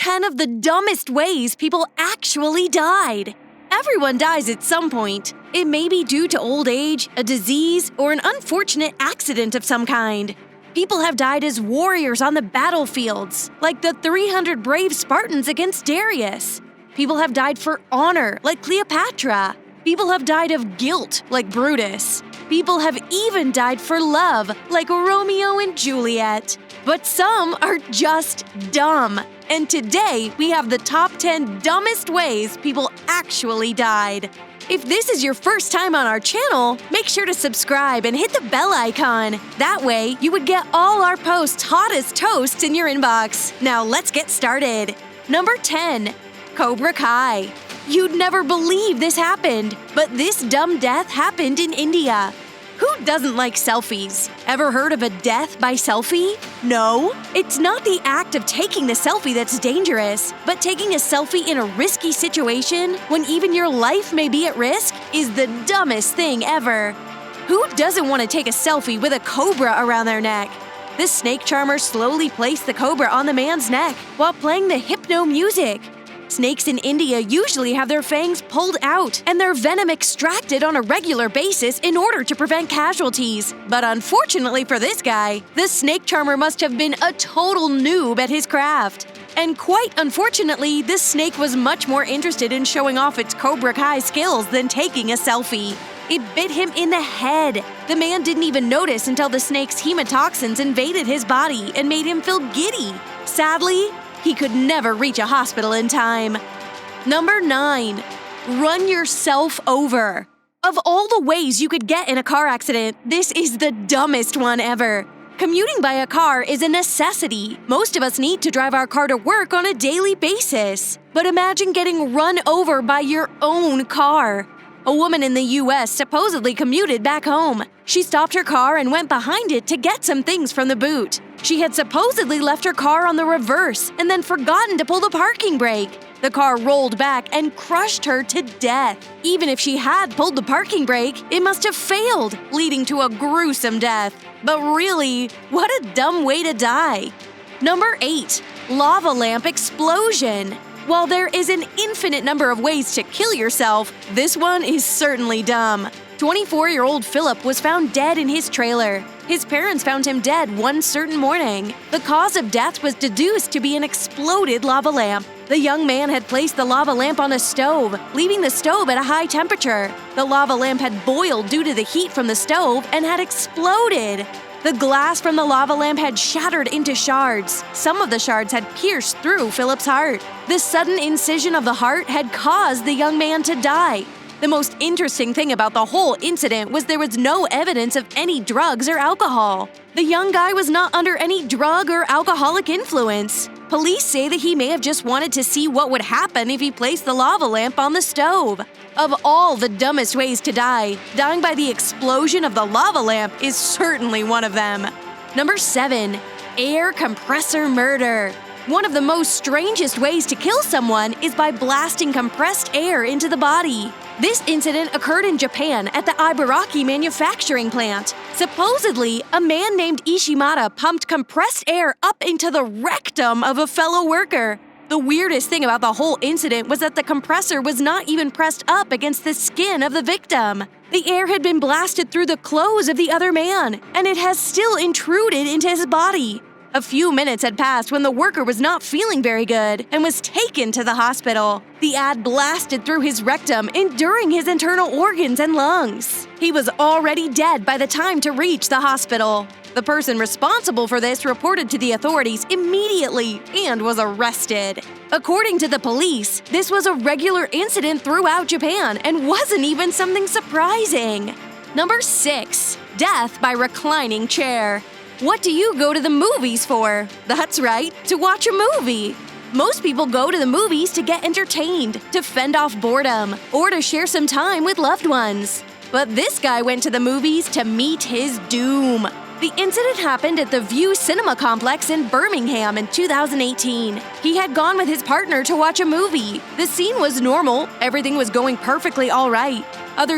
10 of the dumbest ways people actually died. Everyone dies at some point. It may be due to old age, a disease, or an unfortunate accident of some kind. People have died as warriors on the battlefields, like the 300 brave Spartans against Darius. People have died for honor, like Cleopatra. People have died of guilt, like Brutus. People have even died for love, like Romeo and Juliet. But some are just dumb. And today, we have the top 10 dumbest ways people actually died. If this is your first time on our channel, make sure to subscribe and hit the bell icon. That way, you would get all our posts hot as toast in your inbox. Now let's get started. Number 10. COBRA-KAI. You'd never believe this happened, but this dumb death happened in India. Who doesn't like selfies? Ever heard of a death by selfie? No? It's not the act of taking the selfie that's dangerous, but taking a selfie in a risky situation when even your life may be at risk is the dumbest thing ever. Who doesn't want to take a selfie with a cobra around their neck? The snake charmer slowly placed the cobra on the man's neck while playing the hypno music. Snakes in India usually have their fangs pulled out and their venom extracted on a regular basis in order to prevent casualties. But unfortunately for this guy, the snake charmer must have been a total noob at his craft. And quite unfortunately, this snake was much more interested in showing off its COBRA-KAI skills than taking a selfie. It bit him in the head. The man didn't even notice until the snake's 𝗗𝗢𝗡𝗧 invaded his body and made him feel giddy. Sadly, he could never reach a hospital in time. Number 9. Run yourself over. Of all the ways you could get in a car accident, this is the dumbest one ever. Commuting by a car is a necessity. Most of us need to drive our car to work on a daily basis. But imagine getting run over by your own car. A woman in the US supposedly commuted back home. She stopped her car and went behind it to get some things from the boot. She had supposedly left her car on the reverse and then forgotten to pull the parking brake. The car rolled back and crushed her to death. Even if she had pulled the parking brake, it must have failed, leading to a gruesome death. But really, what a dumb way to die. Number 8. Lava lamp explosion. While there is an infinite number of ways to kill yourself, this one is certainly dumb. 24-year-old Philip was found dead in his trailer. His parents found him dead one certain morning. The cause of death was deduced to be an exploded lava lamp. The young man had placed the lava lamp on a stove, leaving the stove at a high temperature. The lava lamp had boiled due to the heat from the stove and had exploded. The glass from the lava lamp had shattered into shards. Some of the shards had pierced through Philip's heart. The sudden incision of the heart had caused the young man to die. The most interesting thing about the whole incident was there was no evidence of any drugs or alcohol. The young guy was not under any drug or alcoholic influence. Police say that he may have just wanted to see what would happen if he placed the lava lamp on the stove. Of all the dumbest ways to die, dying by the explosion of the lava lamp is certainly one of them. Number 7. Air compressor murder. One of the most strangest ways to kill someone is by blasting compressed air into the body. This incident occurred in Japan at the Ibaraki manufacturing plant. Supposedly, a man named Ishimata pumped compressed air up into the rectum of a fellow worker. The weirdest thing about the whole incident was that the compressor was not even pressed up against the skin of the victim. The air had been blasted through the clothes of the other man, and it has still intruded into his body. A few minutes had passed when the worker was not feeling very good and was taken to the hospital. The ad blasted through his rectum, enduring his internal organs and lungs. He was already dead by the time to reach the hospital. The person responsible for this reported to the authorities immediately and was arrested. According to the police, this was a regular incident throughout Japan and wasn't even something surprising. Number 6. Death by reclining chair. What do you go to the movies for? That's right, to watch a movie. Most people go to the movies to get entertained, to fend off boredom, or to share some time with loved ones. But this guy went to the movies to meet his doom. The incident happened at the View Cinema Complex in Birmingham in 2018. He had gone with his partner to watch a movie. The scene was normal, everything was going perfectly all right.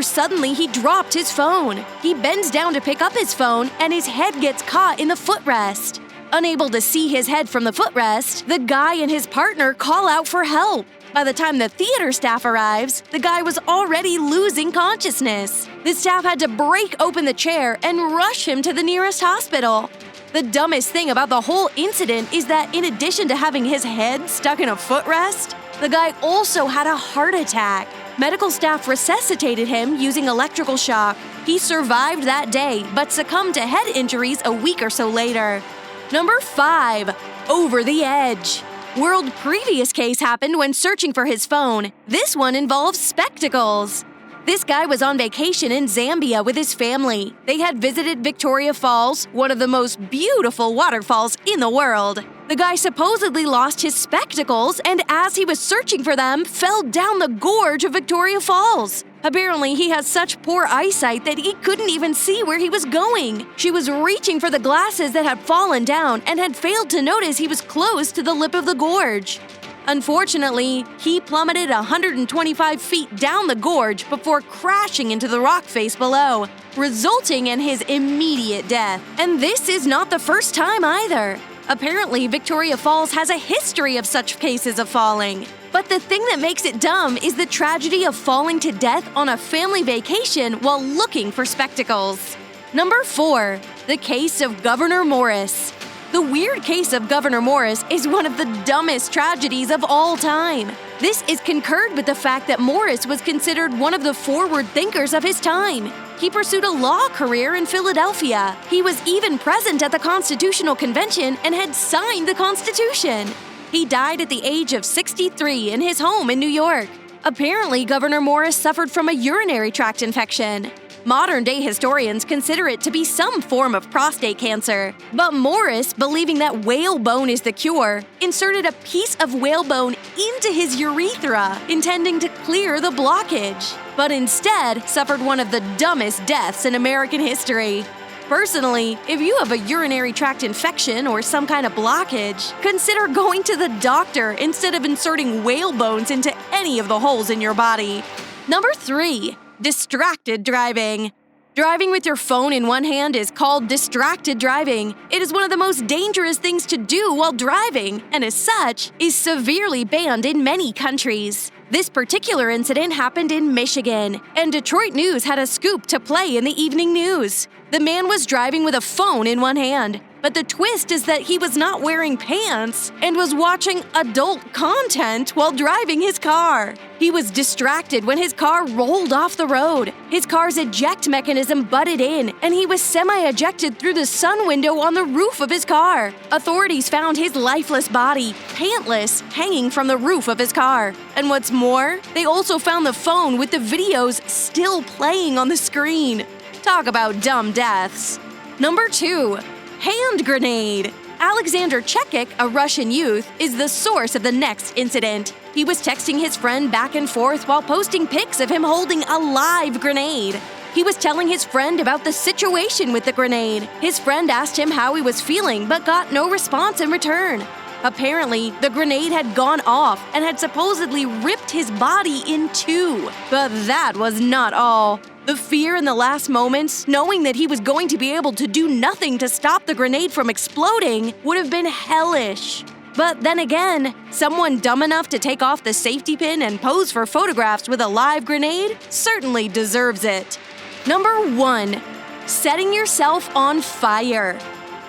Suddenly, he dropped his phone. He bends down to pick up his phone, and his head gets caught in the footrest. Unable to see his head from the footrest, the guy and his partner call out for help. By the time the theater staff arrives, the guy was already losing consciousness. The staff had to break open the chair and rush him to the nearest hospital. The dumbest thing about the whole incident is that in addition to having his head stuck in a footrest, the guy also had a heart attack. Medical staff resuscitated him using electrical shock. He survived that day, but succumbed to head injuries a week or so later. Number 5. Over the edge. World previous case happened when searching for his phone. This one involves spectacles. This guy was on vacation in Zambia with his family. They had visited Victoria Falls, one of the most beautiful waterfalls in the world. The guy supposedly lost his spectacles and as he was searching for them, fell down the gorge of Victoria Falls. Apparently, he has such poor eyesight that he couldn't even see where he was going. She was reaching for the glasses that had fallen down and had failed to notice he was close to the lip of the gorge. Unfortunately, he plummeted 125 feet down the gorge before crashing into the rock face below, resulting in his immediate death. And this is not the first time either. Apparently, Victoria Falls has a history of such cases of falling. But the thing that makes it dumb is the tragedy of falling to death on a family vacation while looking for spectacles. Number 4. The case of Gouverneur Morris. The weird case of Gouverneur Morris is one of the dumbest tragedies of all time. This is concurred with the fact that Morris was considered one of the forward thinkers of his time. He pursued a law career in Philadelphia. He was even present at the Constitutional Convention and had signed the Constitution. He died at the age of 63 in his home in New York. Apparently, Gouverneur Morris suffered from a urinary tract infection. Modern-day historians consider it to be some form of prostate cancer. But Morris, believing that whalebone is the cure, inserted a piece of whalebone into his urethra, intending to clear the blockage. But instead, suffered one of the dumbest deaths in American history. Personally, if you have a urinary tract infection or some kind of blockage, consider going to the doctor instead of inserting whalebones into any of the holes in your body. Number 3. Distracted driving. Driving with your phone in one hand is called distracted driving. It is one of the most dangerous things to do while driving, and as such, is severely banned in many countries. This particular incident happened in Michigan, and Detroit News had a scoop to play in the evening news. The man was driving with a phone in one hand, but the twist is that he was not wearing pants and was watching adult content while driving his car. He was distracted when his car rolled off the road. His car's eject mechanism butted in, and he was semi-ejected through the sun window on the roof of his car. Authorities found his lifeless body, pantless, hanging from the roof of his car. And what's more, they also found the phone with the videos still playing on the screen. Talk about dumb deaths. Number 2. Hand grenade. Alexander Chekik, a Russian youth, is the source of the next incident. He was texting his friend back and forth while posting pics of him holding a live grenade. He was telling his friend about the situation with the grenade. His friend asked him how he was feeling but got no response in return. Apparently, the grenade had gone off and had supposedly ripped his body in two. But that was not all. The fear in the last moments, knowing that he was going to be able to do nothing to stop the grenade from exploding, would have been hellish. But then again, someone dumb enough to take off the safety pin and pose for photographs with a live grenade certainly deserves it. Number 1. Setting yourself on fire.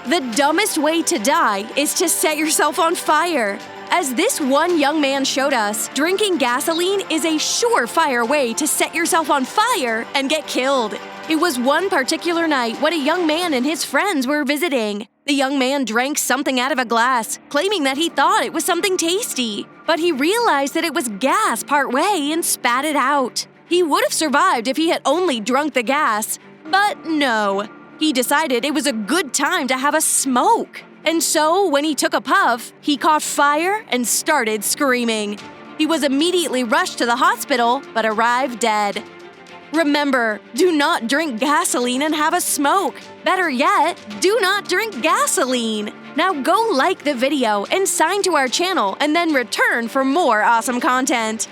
The dumbest way to die is to set yourself on fire. As this one young man showed us, drinking gasoline is a surefire way to set yourself on fire and get killed. It was one particular night when a young man and his friends were visiting. The young man drank something out of a glass, claiming that he thought it was something tasty. But he realized that it was gas partway and spat it out. He would have survived if he had only drunk the gas. But no. He decided it was a good time to have a smoke. And so, when he took a puff, he caught fire and started screaming. He was immediately rushed to the hospital, but arrived dead. Remember, do not drink gasoline and have a smoke. Better yet, do not drink gasoline. Now go like the video and sign to our channel and then return for more awesome content.